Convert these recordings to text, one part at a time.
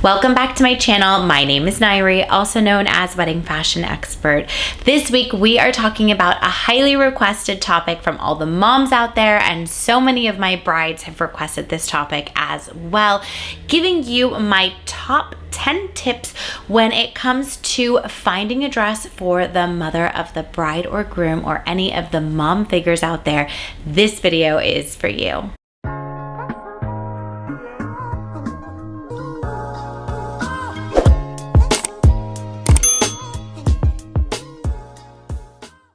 Welcome back to my channel. My name is Nayri, also known as Wedding Fashion Expert. This week we are talking about a highly requested topic from all the moms out there, and so many of my brides have requested this topic as well, giving you my top 10 tips when it comes to finding a dress for the mother of the bride or groom or any of the mom figures out there. This video is for you.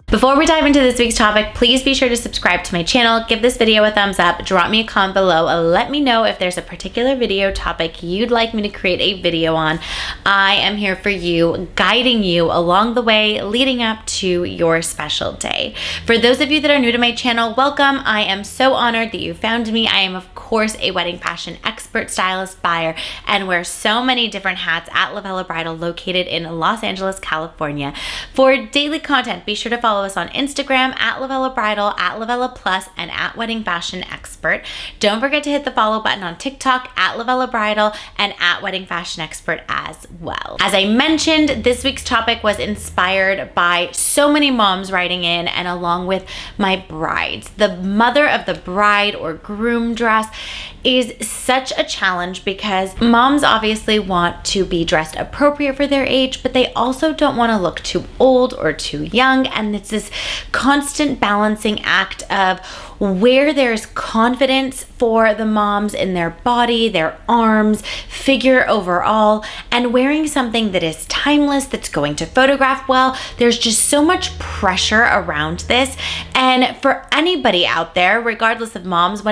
Before we dive into this week's topic, please be sure to subscribe to my channel, give this video a thumbs up, drop me a comment below, let me know if there's a particular video topic you'd like me to create a video on. I am here for you, guiding you along the way leading up to your special day. For those of you that are new to my channel, welcome. I am so honored that you found me. I am of course a wedding fashion expert, stylist, buyer, and wear so many different hats at LOVELLA Bridal, located in Los Angeles, California. For daily content, be sure to follow us on Instagram at LOVELLA Bridal, at LOVELLA Plus, and at Wedding Fashion Expert. Don't forget to hit the follow button on TikTok at LOVELLA Bridal and at Wedding Fashion Expert as well. As I mentioned, this week's topic was inspired by so many moms writing in, and along with my brides. The mother of the bride or groom dress is such a challenge because moms obviously want to be dressed appropriate for their age, but they also don't want to look too old or too young. And it's this constant balancing act of where there's confidence for the moms in their body, their arms, figure overall, and wearing something that is timeless, that's going to photograph well. There's just so much pressure around this. And for anybody out there, regardless of moms,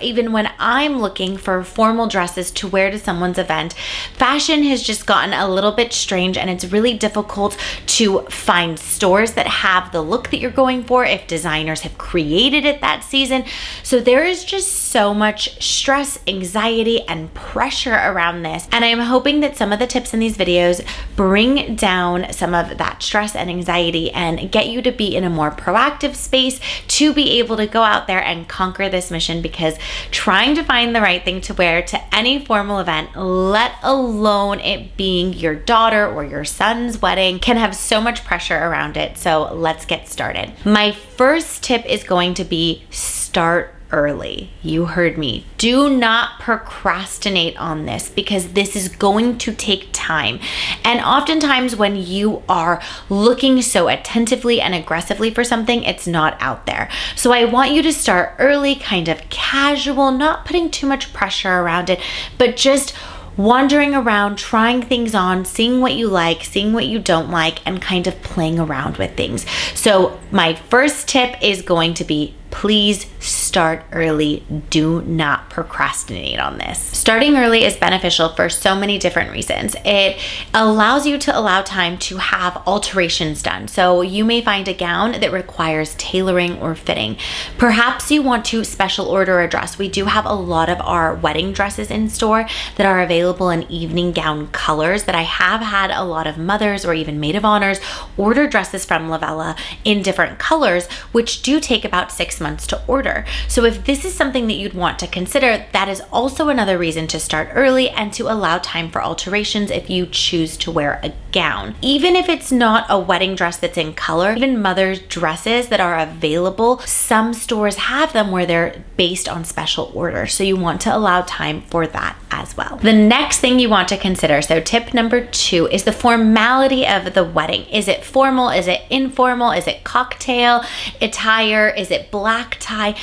even when I'm looking for formal dresses to wear to someone's event, fashion has just gotten a little bit strange, and it's really difficult to find stores that have the look that you're going for if designers have created it that season. So there is just so much stress, anxiety, and pressure around this. And I'm hoping that some of the tips in these videos bring down some of that stress and anxiety and get you to be in a more proactive space to be able to go out there and conquer this mission, because trying to find the right thing to wear to any formal event, let alone it being your daughter or your son's wedding, can have so much pressure around it. So let's get started. My first tip is going to be start early. You heard me. Do not procrastinate on this, because this is going to take time. And oftentimes when you are looking so attentively and aggressively for something, it's not out there. So I want you to start early, kind of casual, not putting too much pressure around it, but just wandering around, trying things on, seeing what you like, seeing what you don't like, and kind of playing around with things. So my first tip is going to be, please start early. Do not procrastinate on this. Starting early is beneficial for so many different reasons. It allows you to allow time to have alterations done. So you may find a gown that requires tailoring or fitting. Perhaps you want to special order a dress. We do have a lot of our wedding dresses in store that are available in evening gown colors that I have had a lot of mothers or even maid of honors order dresses from LOVELLA in different colors, which do take about 6 months to order. So if this is something that you'd want to consider, that is also another reason to start early and to allow time for alterations if you choose to wear a gown. Even if it's not a wedding dress that's in color, even mother's dresses that are available, some stores have them where they're based on special order. So you want to allow time for that as well. The next thing you want to consider, so tip number 2, is the formality of the wedding. Is it formal? Is it informal? Is it cocktail attire? Is it black tie?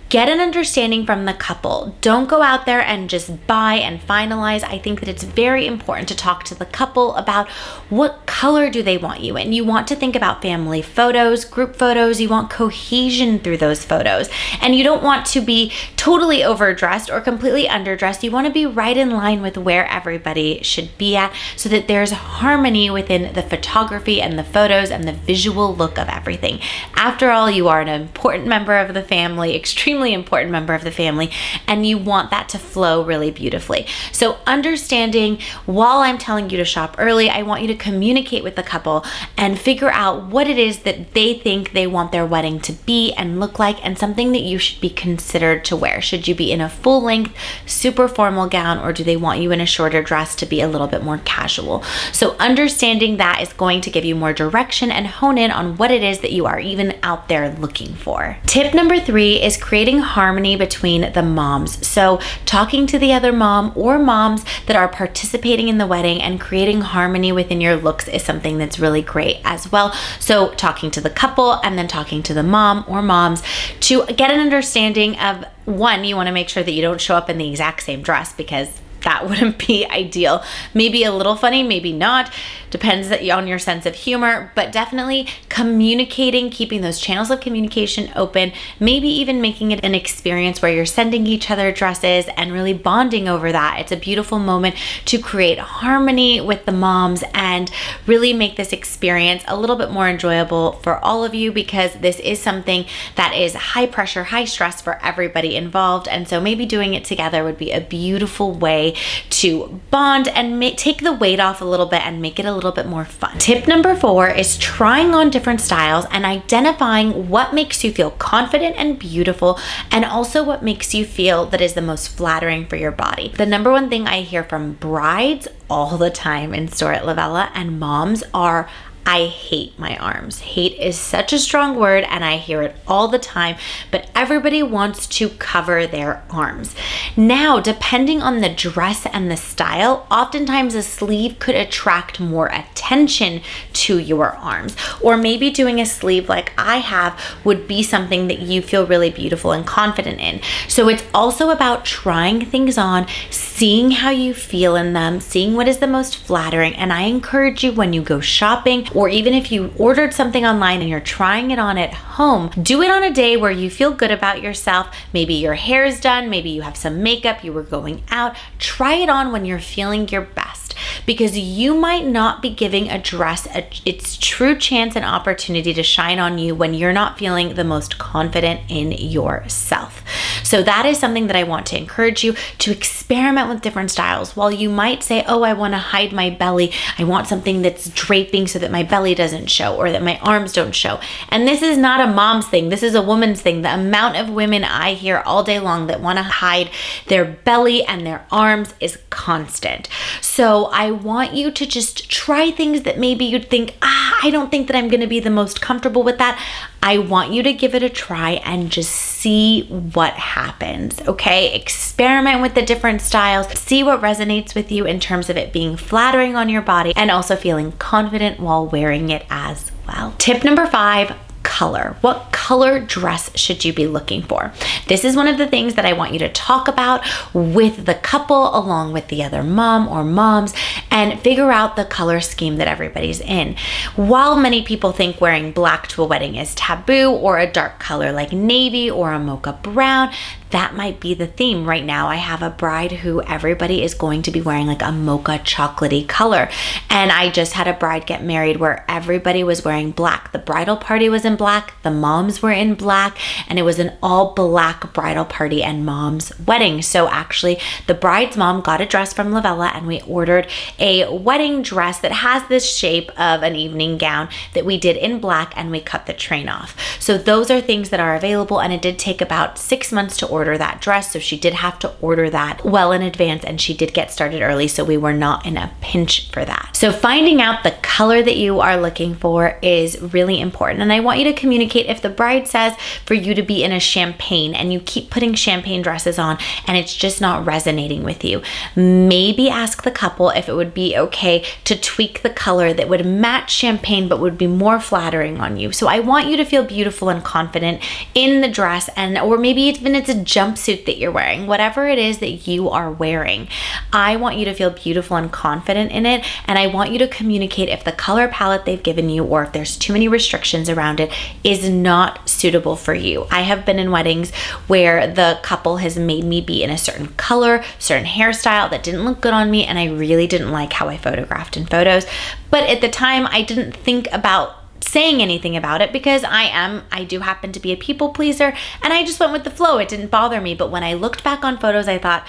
Get an understanding from the couple. Don't go out there and just buy and finalize. I think that it's very important to talk to the couple about what color do they want you in. You want to think about family photos, group photos. You want cohesion through those photos. And you don't want to be totally overdressed or completely underdressed. You want to be right in line with where everybody should be at, so that there's harmony within the photography and the photos and the visual look of everything. After all, you are an important member of the family, extremely extremely important member of the family, and you want that to flow really beautifully. So understanding, while I'm telling you to shop early, I want you to communicate with the couple and figure out what it is that they think they want their wedding to be and look like, and something that you should be considered to wear. Should you be in a full length, super formal gown, or do they want you in a shorter dress to be a little bit more casual? So understanding that is going to give you more direction and hone in on what it is that you are even out there looking for. Tip number 3 is creating harmony between the moms. So talking to the other mom or moms that are participating in the wedding and creating harmony within your looks is something that's really great as well. So talking to the couple and then talking to the mom or moms to get an understanding of, one, you want to make sure that you don't show up in the exact same dress, because that wouldn't be ideal. Maybe a little funny, maybe not. Depends on your sense of humor, but definitely communicating, keeping those channels of communication open, maybe even making it an experience where you're sending each other dresses and really bonding over that. It's a beautiful moment to create harmony with the moms and really make this experience a little bit more enjoyable for all of you, because this is something that is high pressure, high stress for everybody involved. And so maybe doing it together would be a beautiful way to bond and take the weight off a little bit and make it a little bit more fun. Tip number 4 is trying on different styles and identifying what makes you feel confident and beautiful, and also what makes you feel that is the most flattering for your body. The number one thing I hear from brides all the time in store at Lovella and moms are, I hate my arms. Hate is such a strong word, and I hear it all the time, but everybody wants to cover their arms. Now, depending on the dress and the style, oftentimes a sleeve could attract more attention to your arms, or maybe doing a sleeve like I have would be something that you feel really beautiful and confident in. So it's also about trying things on, seeing how you feel in them, seeing what is the most flattering. And I encourage you, when you go shopping, or even if you ordered something online and you're trying it on at home, do it on a day where you feel good about yourself. Maybe your hair is done, maybe you have some makeup, you were going out. Try it on when you're feeling your best, because you might not be giving a dress its true chance and opportunity to shine on you when you're not feeling the most confident in yourself. So that is something that I want to encourage you to experiment with different styles. While you might say, oh, I want to hide my belly, I want something that's draping so that my belly doesn't show or that my arms don't show. And this is not a mom's thing, this is a woman's thing. The amount of women I hear all day long that want to hide their belly and their arms is constant. So I want you to just try things that maybe you'd think, I don't think that I'm going to be the most comfortable with that. I want you to give it a try and just see what happens, okay? Experiment with the different styles, see what resonates with you in terms of it being flattering on your body and also feeling confident while wearing it as well. Tip number 5, color. What color dress should you be looking for? This is one of the things that I want you to talk about with the couple along with the other mom or moms, and figure out the color scheme that everybody's in. While many people think wearing black to a wedding is taboo, or a dark color like navy or a mocha brown, that might be the theme. Right now I have a bride who everybody is going to be wearing like a mocha chocolatey color, and I just had a bride get married where everybody was wearing black. The bridal party was in black, the moms were in black, and it was an all black bridal party and mom's wedding. So actually the bride's mom got a dress from Lovella, and we ordered a wedding dress that has this shape of an evening gown that we did in black, and we cut the train off. So those are things that are available, and it did take about 6 months to order that dress, so she did have to order that well in advance, and she did get started early, so we were not in a pinch for that. So finding out the color that you are looking for is really important, and I want you to communicate. If the bride says for you to be in a champagne and you keep putting champagne dresses on and it's just not resonating with you, maybe ask the couple if it would be okay to tweak the color that would match champagne but would be more flattering on you. So I want you to feel beautiful and confident in the dress, and or maybe even it's a jumpsuit that you're wearing, whatever it is that you are wearing. I want you to feel beautiful and confident in it, and I want you to communicate if the color palette they've given you, or if there's too many restrictions around it, is not suitable for you. I have been in weddings where the couple has made me be in a certain color, certain hairstyle that didn't look good on me, and I really didn't like how I photographed in photos. But at the time, I didn't think about saying anything about it because I do happen to be a people pleaser, and I just went with the flow. It didn't bother me. But when I looked back on photos, I thought,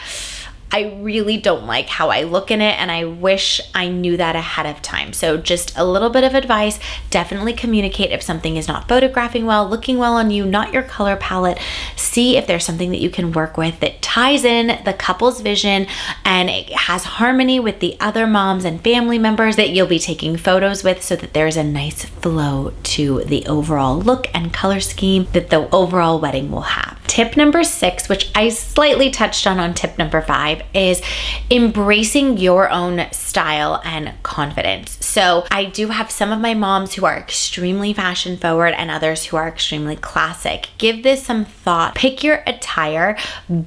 I really don't like how I look in it, and I wish I knew that ahead of time. So just a little bit of advice, definitely communicate if something is not photographing well, looking well on you, not your color palette. See if there's something that you can work with that ties in the couple's vision and it has harmony with the other moms and family members that you'll be taking photos with, so that there's a nice flow to the overall look and color scheme that the overall wedding will have. Tip number 6, which I slightly touched on tip number 5, is embracing your own style and confidence. So I do have some of my moms who are extremely fashion forward and others who are extremely classic. Give this some thought. Pick your attire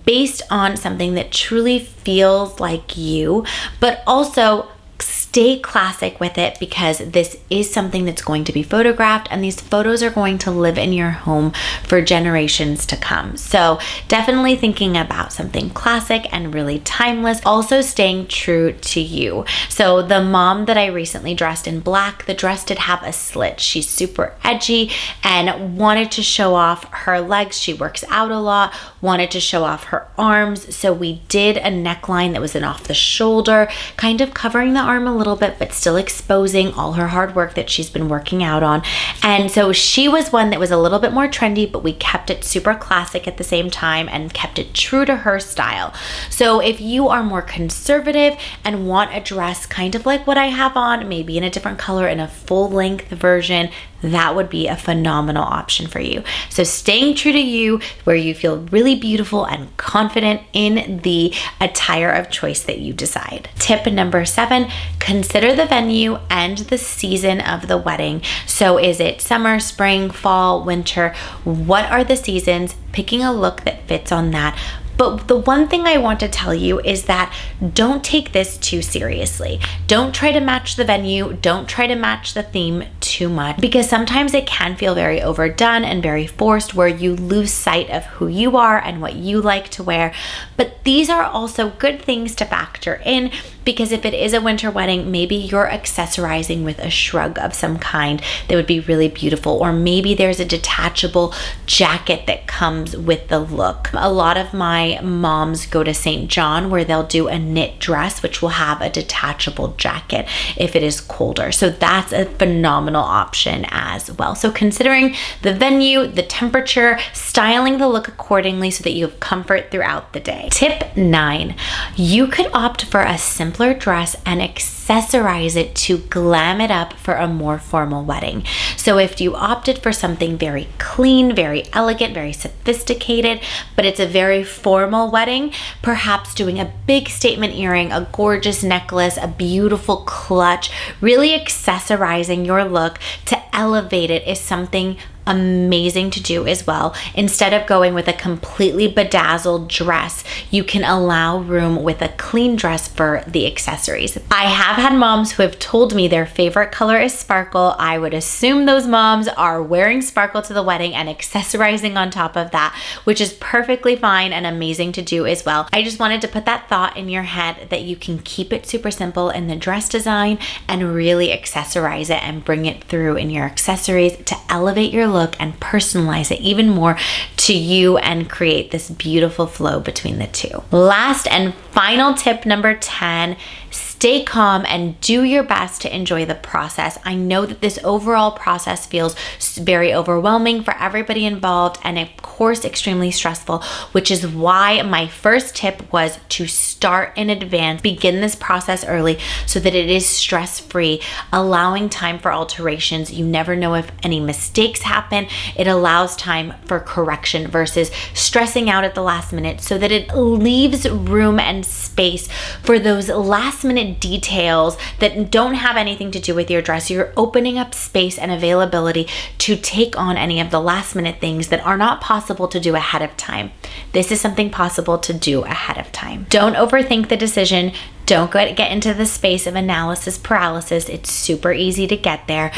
based on something that truly feels like you, but also stay classic with it, because this is something that's going to be photographed and these photos are going to live in your home for generations to come. So definitely thinking about something classic and really timeless, also staying true to you. So the mom that I recently dressed in black, the dress did have a slit. She's super edgy and wanted to show off her legs. She works out a lot, wanted to show off her arms. So we did a neckline that was an off the shoulder, kind of covering the arm a little bit, but still exposing all her hard work that she's been working out on. And so she was one that was a little bit more trendy, but we kept it super classic at the same time and kept it true to her style. So if you are more conservative and want a dress kind of like what I have on, maybe in a different color, in a full length version, that would be a phenomenal option for you. So staying true to you, where you feel really beautiful and confident in the attire of choice that you decide. Tip number 7, consider the venue and the season of the wedding. So is it summer, spring, fall, winter? What are the seasons? Picking a look that fits on that. But the one thing I want to tell you is that don't take this too seriously. Don't try to match the venue. Don't try to match the theme too much, because sometimes it can feel very overdone and very forced, where you lose sight of who you are and what you like to wear. But these are also good things to factor in, because if it is a winter wedding, maybe you're accessorizing with a shrug of some kind that would be really beautiful, or maybe there's a detachable jacket that comes with the look. A lot of my moms go to St. John, where they'll do a knit dress which will have a detachable jacket if it is colder. So that's a phenomenal option as well. So considering the venue, the temperature, styling the look accordingly so that you have comfort throughout the day. Tip 9, you could opt for a simpler dress and accessorize it to glam it up for a more formal wedding. So if you opted for something very clean, very elegant, very sophisticated, but it's a very formal wedding, perhaps doing a big statement earring, a gorgeous necklace, a beautiful clutch, really accessorizing your look to elevate it is something amazing to do as well. Instead of going with a completely bedazzled dress, you can allow room with a clean dress for the accessories. I have had moms who have told me their favorite color is sparkle. I would assume those moms are wearing sparkle to the wedding and accessorizing on top of that, which is perfectly fine and amazing to do as well. I just wanted to put that thought in your head that you can keep it super simple in the dress design and really accessorize it and bring it through in your accessories to elevate your look and personalize it even more to you and create this beautiful flow between the two. Last and final tip number 10, stay calm and do your best to enjoy the process. I know that this overall process feels very overwhelming for everybody involved and of course extremely stressful, which is why my first tip was to start in advance, begin this process early so that it is stress-free, allowing time for alterations. You never know if any mistakes happen. It allows time for correction versus stressing out at the last minute, so that it leaves room and space for those last minute details that don't have anything to do with your dress. You're opening up space and availability to take on any of the last minute things that are not possible to do ahead of time. This is something possible to do ahead of time. Don't overthink the decision. Don't get into the space of analysis paralysis. It's super easy to get there.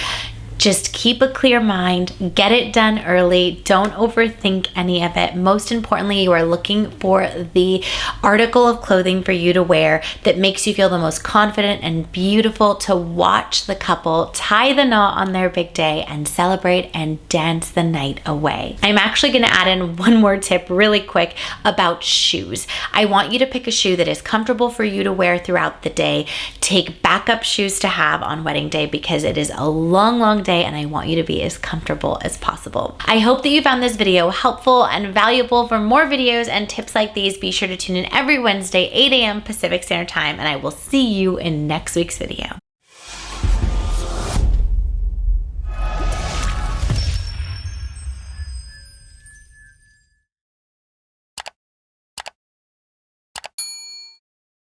Just keep a clear mind, get it done early, don't overthink any of it. Most importantly, you are looking for the article of clothing for you to wear that makes you feel the most confident and beautiful to watch the couple tie the knot on their big day and celebrate and dance the night away. I'm actually going to add in one more tip really quick about shoes. I want you to pick a shoe that is comfortable for you to wear throughout the day. Take backup shoes to have on wedding day because it is a long, long day and I want you to be as comfortable as possible. I hope that you found this video helpful and valuable. For more videos and tips like these, be sure to tune in every Wednesday, 8 a.m. Pacific Standard Time, and I will see you in next week's video.